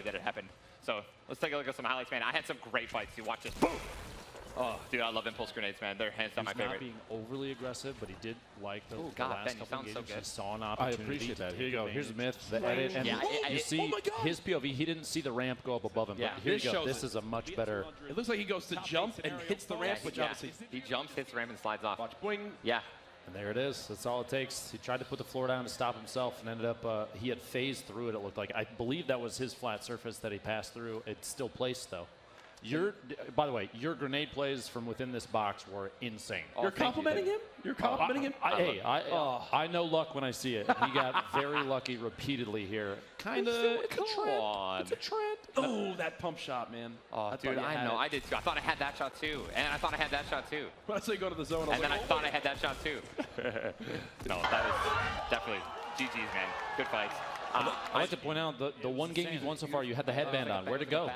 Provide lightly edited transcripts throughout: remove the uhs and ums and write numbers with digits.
That it happened. So let's take a look at some highlights, man. I had some great fights. You watch this. Boom! Oh, dude, I love impulse grenades, man. They're hands down my favorite. He's not being overly aggressive, but he did like the God, last Ben, you couple sound games. so good. He saw an opportunity. I appreciate that. Here you go. Here's the myth, the edit, and Yeah, you see his POV. He didn't see the ramp go up above him. Yeah. But here This you go. shows This it. is a much better. It looks like he goes to jump and hits the ramp, which obviously. He jumps, hits the ramp, and slides off. Watch, boing. Yeah. And there it is. That's all it takes. He tried to put the floor down to stop himself, and ended up he had phased through it. It looked like. I believe that was his flat surface that he passed through. It's still placed though. By the way, your grenade plays from within this box were insane. You're complimenting him? You're complimenting him? I know luck when I see it. He got very lucky repeatedly here. Kind of. It's a trend. Oh, that pump shot, man. Oh, dude, I know. I did too. I thought I had that shot too. And I thought I had that shot too. When I say go to the zone, And then I thought I had that shot too. No, that was definitely GG's, man. Good fights. I'd like to point out the one game you've won so far, you had the headband on. Where'd it go?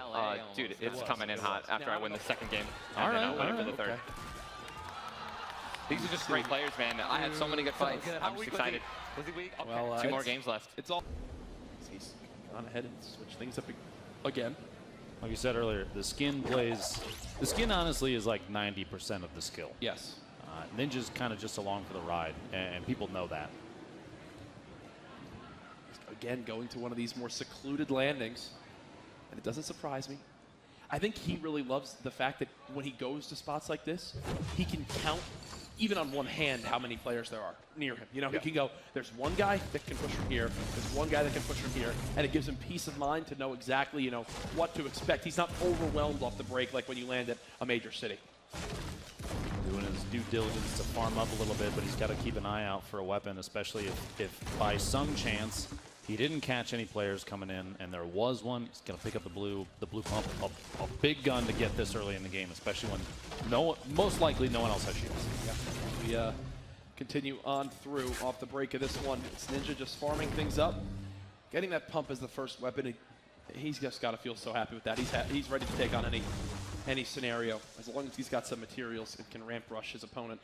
Dude, it's coming in hot after I win the second game. All right, and then I'll win for the third. These are just great players, man. I had so many good fights. I'm just excited. Well, Two more games left. It's all. He's gone ahead and switched things up again. Like you said earlier, the skin plays. The skin honestly is like 90% of the skill. Yes. Ninja's kind of just along for the ride, and people know that. Again, going to one of these more secluded landings, and it doesn't surprise me. I think he really loves the fact that when he goes to spots like this, he can count, even on one hand, how many players there are near him. You know, he can go, there's one guy that can push from here, there's one guy that can push from here, and it gives him peace of mind to know exactly, you know, what to expect. He's not overwhelmed off the break like when you land at a major city. Doing his due diligence to farm up a little bit, but he's got to keep an eye out for a weapon, especially if by some chance he didn't catch any players coming in, and there was one. He's going to pick up the blue pump, a big gun to get this early in the game, especially when most likely no one else has shields. Yeah. We continue on through off the break of this one. It's Ninja just farming things up, getting that pump as the first weapon. He's just got to feel so happy with that. He's ready to take on any scenario as long as he's got some materials and can ramp rush his opponent.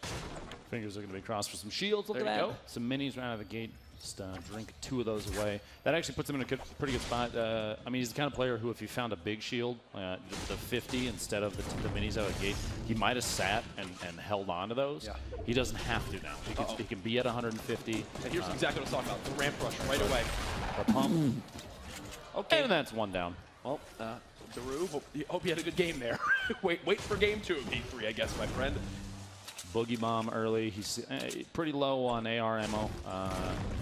Fingers are going to be crossed for some shields. Look There at you that. go. Some minis right out of the gate. Just drink 2 of those away. That actually puts him in a pretty good spot. I mean, he's the kind of player who, if he found a big shield, the 50 instead of the minis out of the gate, he might have sat and held on to those. Yeah. He doesn't have to now. He can be at 150. And here's exactly what I was talking about, the ramp rush right away. The pump. Okay. And that's one down. Well, Daru, hope you had a good game there. wait for game 2 of game 3, I guess, my friend. Boogie bomb early. He's pretty low on AR ammo.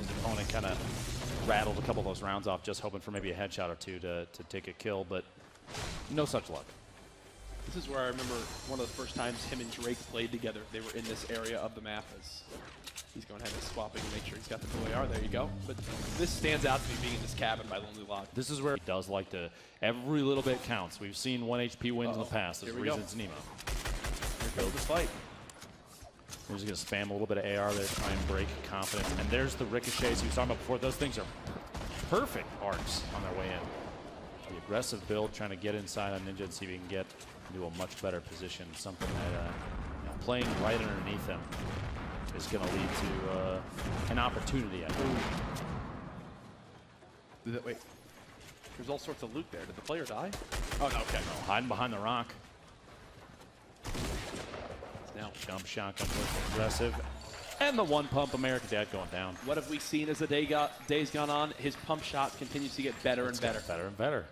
His opponent kind of rattled a couple of those rounds off, just hoping for maybe a headshot or two to take a kill, but no such luck. This is where I remember one of the first times him and Drake played together. They were in this area of the map as he's going ahead and swapping to make sure he's got the blue AR. There you go. But this stands out to me being in this cabin by Lonely Log. This is where he does like to, every little bit counts. We've seen 1 HP wins in the past. There's reasons Nemo. Here goes this fight. We're just going to spam a little bit of AR there, try and break confidence. And there's the ricochets he was talking about before. Those things are perfect arcs on their way in. The aggressive build, trying to get inside on Ninja and see if he can get into a much better position. Something that playing right underneath him is going to lead to an opportunity, I think. Wait. There's all sorts of loot there. Did the player die? Oh, no, okay. No, hiding behind the rock. Now, Jump shotgun with aggressive. And the one pump American Dad going down. what have we seen as the days gone on? His pump shot continues to get better and better. Better and better.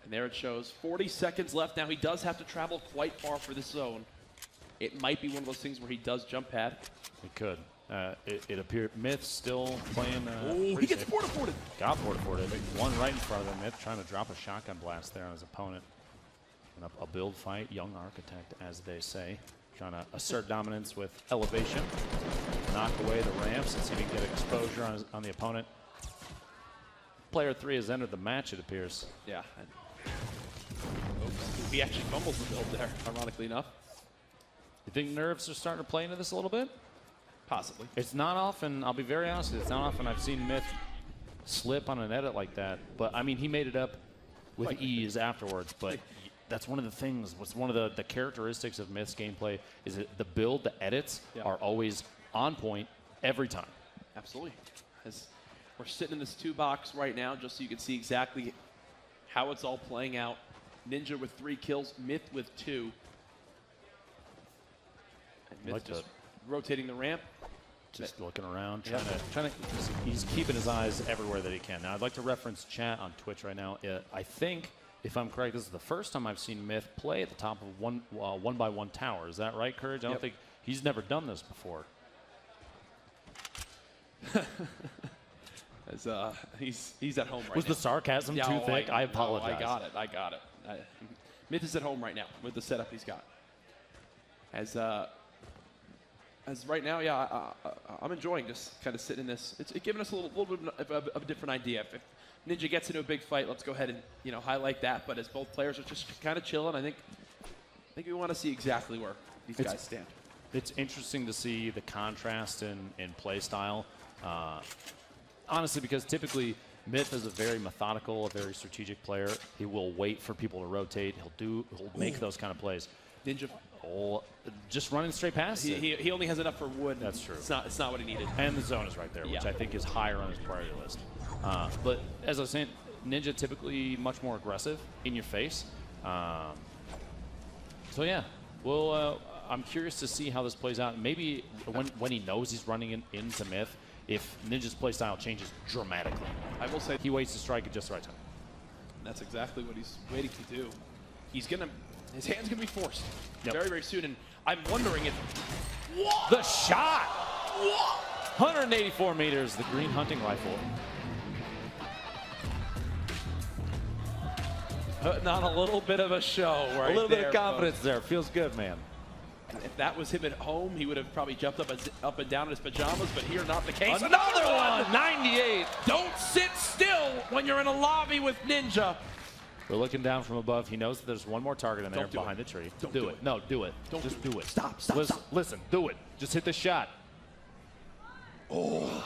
And there it shows. 40 seconds left. Now he does have to travel quite far for this zone. It might be one of those things where he does jump pad. It could. It appeared Myth still playing. Oh, he gets porta-ported. Got porta-ported. One right in front of him. Myth trying to drop a shotgun blast there on his opponent. And a build fight, young architect, as they say. Trying to assert dominance with elevation. Knock away the ramps and see if he can get exposure on the opponent. Player 3 has entered the match, it appears. Yeah. Oops. He actually fumbles the build there, ironically enough. You think nerves are starting to play into this a little bit? Possibly. It's not often, I'll be very honest, it's not often I've seen Myth slip on an edit like that. But, I mean, he made it up with ease afterwards. But that's one of the things, what's one of the characteristics of Myth's gameplay is that the build, the edits are always on point every time. Absolutely. As we're sitting in this 2-box right now, just so you can see exactly how it's all playing out. Ninja with 3 kills, Myth with 2. And Myth Like just rotating the ramp. Just looking around, trying to. He's keeping his eyes everywhere that he can. Now, I'd like to reference chat on Twitch right now. I think, if I'm correct, this is the first time I've seen Myth play at the top of one by one tower. Is that right, Courage? I don't think he's never done this before. As he's at home right now. Was the sarcasm too thick? I apologize. No, I got it. Myth is at home right now with the setup he's got. As right now, I'm enjoying just kind of sitting in this. It's giving us a little bit of a different idea. If Ninja gets into a big fight, let's go ahead and highlight that. But as both players are just kind of chilling, I think we want to see exactly where these guys stand. It's interesting to see the contrast in play style. Honestly, because typically Myth is a very methodical, a very strategic player. He will wait for people to rotate. He'll make those kind of plays. Ninja. Just running straight past it. He only has enough for wood. That's true. It's not what he needed. And the zone is right there, which I think is higher on his priority list. But as I was saying, Ninja typically much more aggressive, in your face. So yeah, well, I'm curious to see how this plays out. Maybe when he knows he's running into Myth, if Ninja's play style changes dramatically. I will say he waits to strike at just the right time. That's exactly what he's waiting to do. His hand's gonna be forced very, very soon, and I'm wondering if the shot, 184 meters, the green hunting rifle. Putting on a little bit of a show right there. A little bit of confidence there. Feels good, man. If that was him at home, he would have probably jumped up and down in his pajamas, but here not the case. Another one, 98. Don't sit still when you're in a lobby with Ninja. We're looking down from above. He knows that there's one more target in there behind the tree. Don't do it. No, do it. Just do it. Stop. Listen, do it. Just hit the shot. Oh.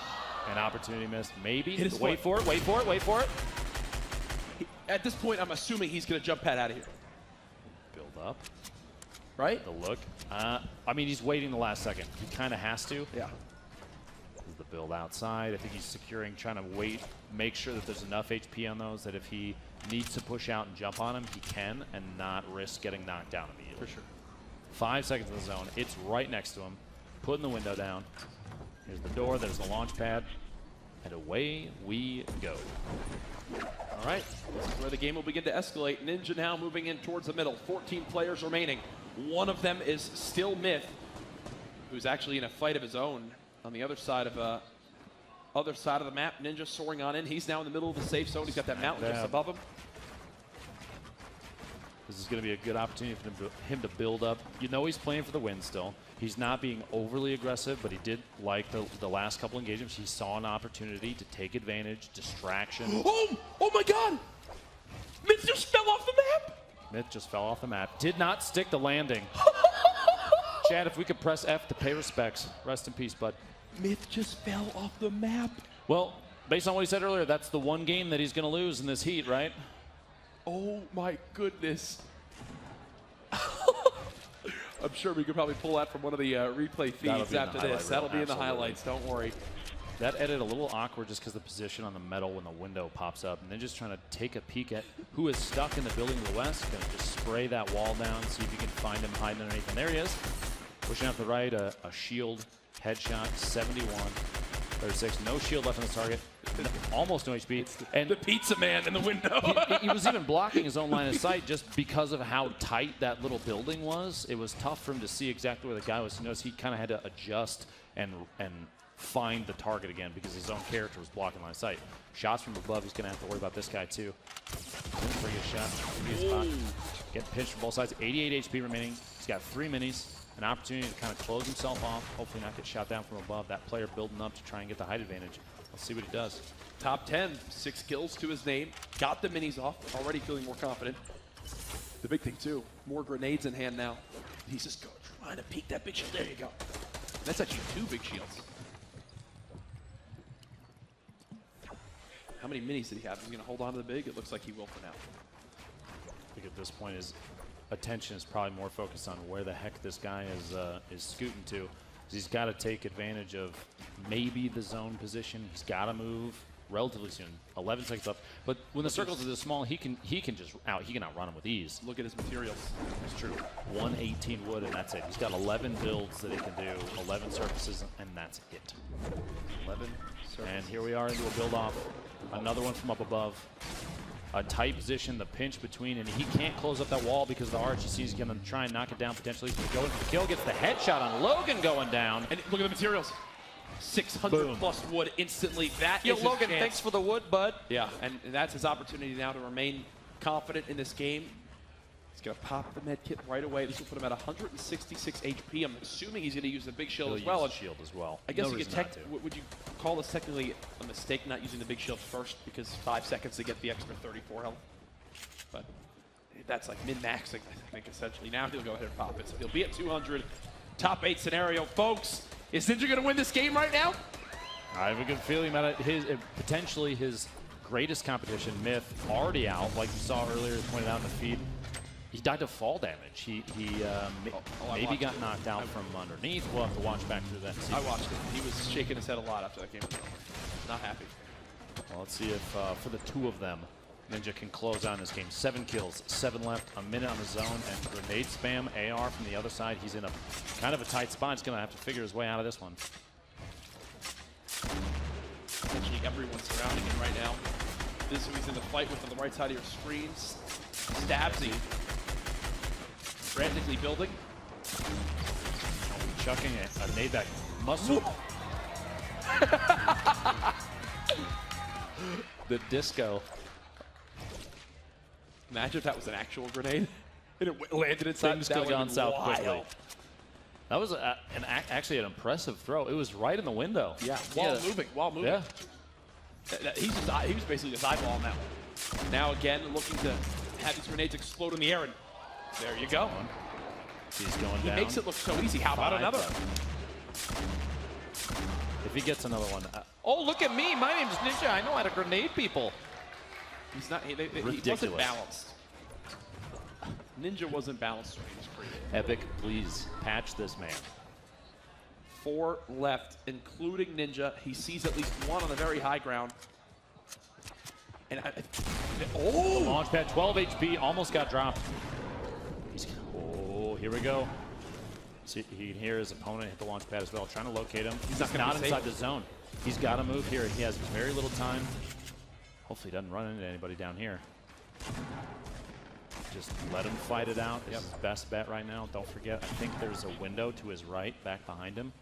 An opportunity missed. Maybe. Wait for it. At this point, I'm assuming he's going to jump pad out of here. Build up. Right? The look. I mean, he's waiting the last second. He kind of has to. Yeah. The build outside. I think he's securing, trying to wait, make sure that there's enough HP on those that if he needs to push out and jump on him, he can, and not risk getting knocked down immediately. For sure. 5 seconds in the zone. It's right next to him. Putting the window down. Here's the door. There's the launch pad. And away we go. All right. This is where the game will begin to escalate. Ninja now moving in towards the middle. 14 players remaining. One of them is still Myth, who's actually in a fight of his own on the other side of the map. Ninja soaring on in. He's now in the middle of the safe zone. He's got that mountain just above him. This is going to be a good opportunity for him to build up. You know he's playing for the win still. He's not being overly aggressive, but he did like the last couple engagements. He saw an opportunity to take advantage, distraction. Oh my God! Myth just fell off the map! Myth just fell off the map. Did not stick the landing. Chad, if we could press F to pay respects. Rest in peace, bud. Myth just fell off the map. Well, based on what he said earlier, that's the one game that he's going to lose in this heat, right? Oh my goodness. I'm sure we could probably pull that from one of the replay feeds after this. That'll be in the highlights, don't worry. That edit a little awkward just because the position on the metal when the window pops up, and then just trying to take a peek at who is stuck in the building to the west. Going to just spray that wall down, see if you can find him hiding underneath. And there he is. Pushing out to the right, a shield headshot, 71, 36. No shield left on the target. Almost no HP. And the pizza man in the window. he was even blocking his own line of sight just because of how tight that little building was. It was tough for him to see exactly where the guy was. You notice he kind of had to adjust and find the target again because his own character was blocking line of sight. Shots from above, he's going to have to worry about this guy too. Pretty good shot. Pretty good spot. Get pinched from both sides. 88 HP remaining. He's got 3 minis. An opportunity to kind of close himself off. Hopefully not get shot down from above. That player building up to try and get the height advantage. Let's see what he does. Top 10, 6 kills to his name. Got the minis off, already feeling more confident. The big thing too, more grenades in hand now. He's just trying to peek that big shot. There you go. That's actually 2 big shields. How many minis did he have? He's going to hold on to the big? It looks like he will for now. I think at this point his attention is probably more focused on where the heck this guy is scooting to. He's got to take advantage of maybe the zone position. He's got to move relatively soon. 11 seconds left. But when the circles are this small, he can outrun him with ease. Look at his materials. It's true. 118 wood, and that's it. He's got 11 builds that he can do, 11 surfaces, and that's it. 11 surfaces. And here we are into a build off. Another one from up above. A tight position, the pinch between, and he can't close up that wall because of the arch. You see he's going to try and knock it down potentially. He's going to go in for the kill, gets the headshot on Logan going down. And look at the materials. 600 plus wood instantly. That is Logan, his chance. thanks for the wood, bud. Yeah, and that's his opportunity now to remain confident in this game. He's going to pop the med kit right away. This will put him at 166 HP. I'm assuming he's going to use the big shield as well. Use the shield as well. I guess no you could would you call this technically a mistake not using the big shield first because 5 seconds to get the extra 34 health? But that's like min-maxing, I think, essentially. Now he'll go ahead and pop it. So he'll be at 200. Top 8 scenario. Folks, is Ninja going to win this game right now? I have a good feeling about it. Potentially his greatest competition, Myth, already out, like you saw earlier, pointed out in the feed. He died to fall damage. He maybe got knocked out from underneath. We'll have to watch back through that. I watched it. He was shaking his head a lot after that game. Not happy. Well, let's see if for the 2 of them, Ninja can close on this game. 7 kills, 7 left, a minute on the zone, and grenade spam AR from the other side. He's in a kind of a tight spot. He's going to have to figure his way out of this one. Essentially everyone's surrounding him right now. This is who he's in the fight with on the right side of your screen. Stabs him. Frantically building. Chucking a nade back. Muscle. The disco. Imagine if that was an actual grenade and it landed inside. Things could have gone south quickly. That was actually an impressive throw. It was right in the window. Yeah, while moving. Yeah. He was basically just eyeballing that one. Now again, looking to have these grenades explode in the air, and there you go. He's going down. He makes it look so easy. How about another? If he gets another one. Oh, look at me. My name's Ninja. I know how to grenade people. He's not. He wasn't balanced. Ninja wasn't balanced when he was created. Epic, please patch this man. 4 left, including Ninja. He sees at least one on the very high ground. And Launchpad, 12 HP, almost got dropped. Here we go. See, he can hear his opponent hit the launch pad as well, trying to locate him. He's not inside the zone. He's got to move here. He has very little time. Hopefully he doesn't run into anybody down here. Just let him fight it out. It's his best bet right now. Don't forget, I think there's a window to his right, back behind him.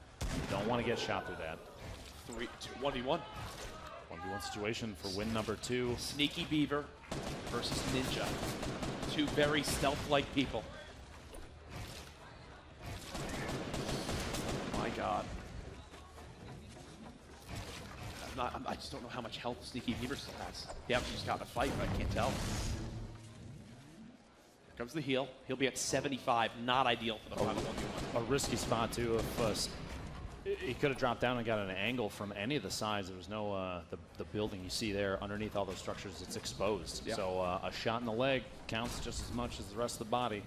Don't want to get shot through that. 1v1. 1v1 situation for win number 2. Sneaky Beaver versus Ninja. 2 very stealth-like people. My God. I just don't know how much health Sneaky Beaver still has. He hasn't just gotten a fight, but I can't tell. Here comes the heal. He'll be at 75. Not ideal for the final 1v1. A risky spot, too. If he could have dropped down and got an angle from any of the sides. There was no, the building you see there underneath all those structures, it's exposed. Yeah. So a shot in the leg counts just as much as the rest of the body.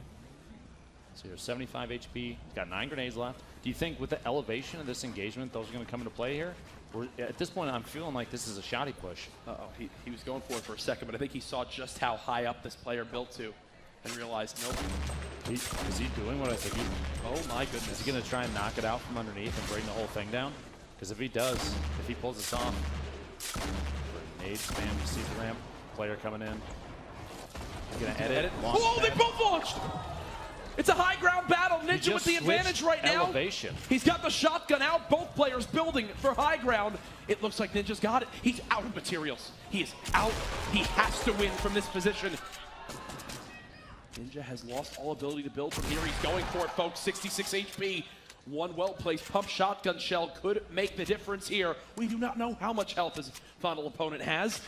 So you're 75 HP. He's got 9 grenades left. Do you think with the elevation of this engagement, those are going to come into play here? Or at this point, I'm feeling like this is a shoddy push. Uh-oh. He was going for it for a second, but I think he saw just how high up this player built to and realized, nope. Is he doing what I think Oh my goodness. Is he going to try and knock it out from underneath and bring the whole thing down? Because if he does, if he pulls this off, grenade spam, you see the ramp, player coming in. He's going to edit. Oh, they both launched! It's a high ground battle. Ninja with the advantage right now. Elevation. He's got the shotgun out. Both players building for high ground. It looks like Ninja's got it. He's out of materials. He is out. He has to win from this position. Ninja has lost all ability to build from here. He's going for it, folks. 66 HP. One well-placed pump shotgun shell could make the difference here. We do not know how much health his final opponent has.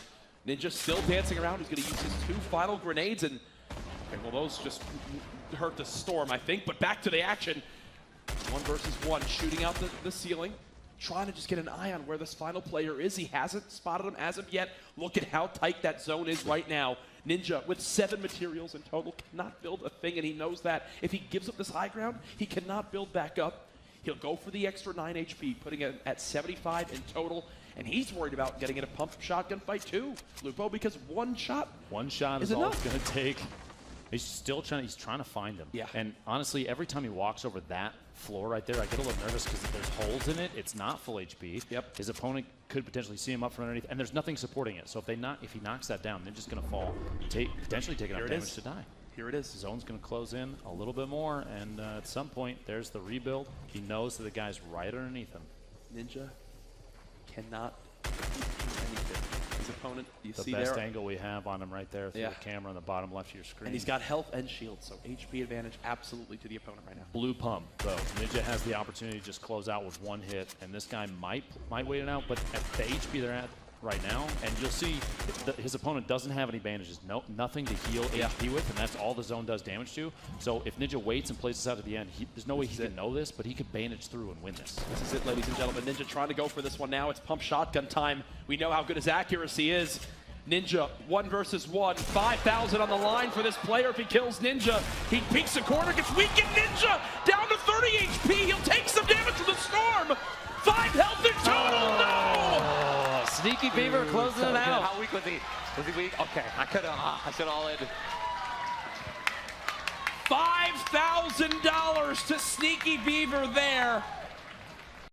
Ninja still dancing around. He's going to use his 2 final grenades, and well, those just hurt the storm, I think. But back to the action. 1 versus 1, shooting out the ceiling, trying to just get an eye on where this final player is. He hasn't spotted him as of yet. Look at how tight that zone is right now. Ninja, with 7 materials in total, cannot build a thing, and he knows that. If he gives up this high ground, he cannot build back up. He'll go for the extra 9 HP, putting it at 75 in total, and he's worried about getting in a pump shotgun fight too, Lupo, because one shot is all it's going to take. He's trying to find him. Yeah. And honestly, every time he walks over that floor right there, I get a little nervous because there's holes in it. It's not full HP. Yep. His opponent could potentially see him up from underneath, and there's nothing supporting it. So if he knocks that down, they're just going to fall, potentially take enough damage to die. Here it is. Zone's going to close in a little bit more, and at some point, there's the rebuild. He knows that the guy's right underneath him. Ninja cannot do anything. His opponent, you see there. The best angle we have on him right there through the camera on the bottom left of your screen. And he's got health and shield, so HP advantage absolutely to the opponent right now. Blue pump, though. Ninja has the opportunity to just close out with 1 hit, and this guy might wait it out, but at the HP they're at right now, and you'll see his opponent doesn't have any bandages, nothing to heal HP with, and that's all the zone does damage to. So if Ninja waits and plays this out to the end, there's no way he can know this, but he could bandage through and win this. This is it, ladies and gentlemen. Ninja trying to go for this one now. It's pump shotgun time. We know how good his accuracy is. Ninja, 1 versus 1, 5,000 on the line for this player. If he kills Ninja, he peeks a corner, gets weakened. Ninja down to 30 HP. He'll take some damage from the storm. 5 health in total. No! Sneaky Beaver closing it out. How weak was he? Was he weak? Okay, I should have all in. $5,000 to Sneaky Beaver there.